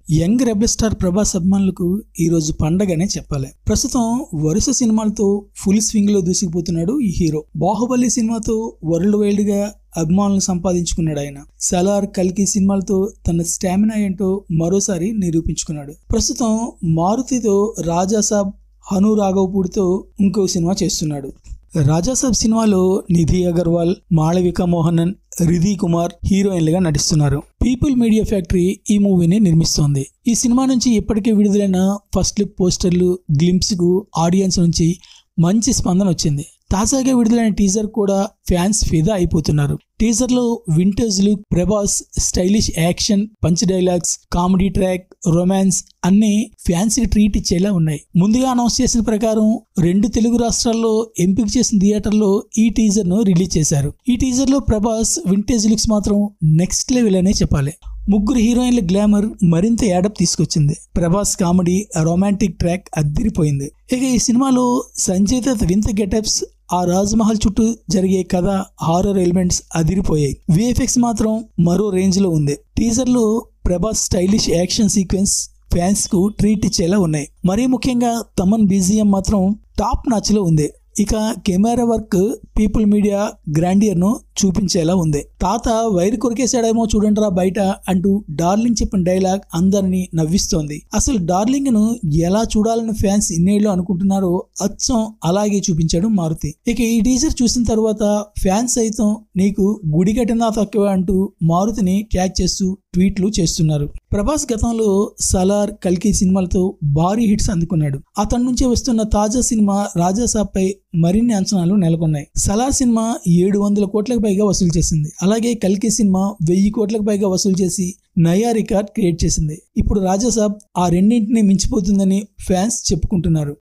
Young rebel star Prabhas అభిమానులకు ఈ రోజు పండగనే చెప్పాలి. ప్రస్తుతం వరుస సినిమాలతో ఫుల్ స్వింగ్ లో దూసుకుపోతున్నాడు ఈ హీరో. బాహుబలి సినిమాతో వరల్డ్ వైడ్ గా అభిమానులను సంపాదించుకున్నాడు ఆయన. సలార్, కల్కి సినిమాలతో తన స్టామినా ఏంటో మరోసారి నిరూపించుకున్నాడు. ప్రస్తుతం మారుతితో రాజాసాబ్, హను రాఘవపూడితో ఇంకో సినిమా చేస్తున్నాడు. రాజాసాబ్ సినిమాలో నిధి అగర్వాల్, మాళవిక మోహనన్, రిధి కుమార్ హీరోయిన్లుగా నటిస్తున్నారు. పీపుల్ మీడియా ఫ్యాక్టరీ ఈ మూవీని నిర్మిస్తోంది. ఈ సినిమా నుంచి ఇప్పటికే విడుదలైన ఫస్ట్ లుక్ పోస్టర్లు, గ్లింప్స్ కు ఆడియన్స్ నుంచి మంచి స్పందన వచ్చింది. తాజాగా విడుదలైన టీజర్ కూడా ఫ్యాన్స్ ఫిదా అయిపోతున్నారు. టీజర్ లో vintage look, Prabhas stylish action, punch dialogues, comedy track, romance అన్ని ఫ్యాన్స్ కి ట్రీట్ ఇచ్చేలా ఉన్నాయి. ముందుగా అనౌన్స్ చేసిన ప్రకారం 2 తెలుగు రాష్ట్రాల్లో ఎంపిక చేసిన థియేటర్లో ఈ టీజర్ ను రిలీజ్ చేశారు. ఈ టీజర్ లో ప్రభాస్ వింటేజ్ లుక్స్ మాత్రం నెక్స్ట్ లెవెల్ అనే చెప్పాలి. ముగ్గురు హీరోయిన్ల గ్లామర్ మరింత యాడప్ తీసుకొచ్చింది. ప్రభాస్ కామెడీ, రొమాంటిక్ ట్రాక్ అద్దిరిపోయింది. ఇక ఈ సినిమాలో సంజయ్ దత్ వింత గెటప్స్, ఆ రాజ్మహల్ చుట్టూ జరిగే కథ, హారర్ ఎలిమెంట్స్ అదిరిపోయాయి. విఎఫ్ఎక్స్ మాత్రం మరో రేంజ్ లో ఉంది. టీజర్ లో Prabhas stylish action sequence fans కు ట్రీట్ ఇచ్చేలా ఉన్నాయి. మరీ ముఖ్యంగా తమన్ బీజిఎం మాత్రం టాప్ నాచ్ లో ఉంది. ఇక camera work people media grandeur ను చూపించేలా ఉంది. తాత వైర్ కొరికేశాడేమో చూడండిరా బయట అంటూ డార్లింగ్ చెప్పిన డైలాగ్ అందరినీ నవ్విస్తోంది. అసలు డార్లింగ్ ను ఎలా చూడాలని ఫ్యాన్స్ ఇన్నేళ్ళు అనుకుంటున్నారో అచ్చం అలాగే చూపించాడు మారుతి. ఇక ఈ టీజర్ చూసిన తర్వాత ఫ్యాన్స్ సైతం నీకు గుడి కట్టినా తక్కువ అంటూ మారుతిని ట్యాగ్ చేస్తూ ట్వీట్లు చేస్తున్నారు. ప్రభాస్ గతంలో సలార్, కల్కి సినిమాలతో భారీ హిట్స్ అందుకున్నాడు. అతని నుంచే వస్తున్న తాజా సినిమా రాజాసాబ్ పై మరిన్ని అంచనాలు నెలకొన్నాయి. సలార్ సినిమా 700 కోట్లకు పైగా వసూలు చేసింది. అలాగే కల్కి సినిమా 1000 కోట్లకు పైగా వసూలు చేసి నయా రికార్డ్ క్రియేట్ చేసింది. ఇప్పుడు రాజాసాబ్ ఆ రెండింటిని మించిపోతుందని ఫ్యాన్స్ చెప్పుకుంటున్నారు.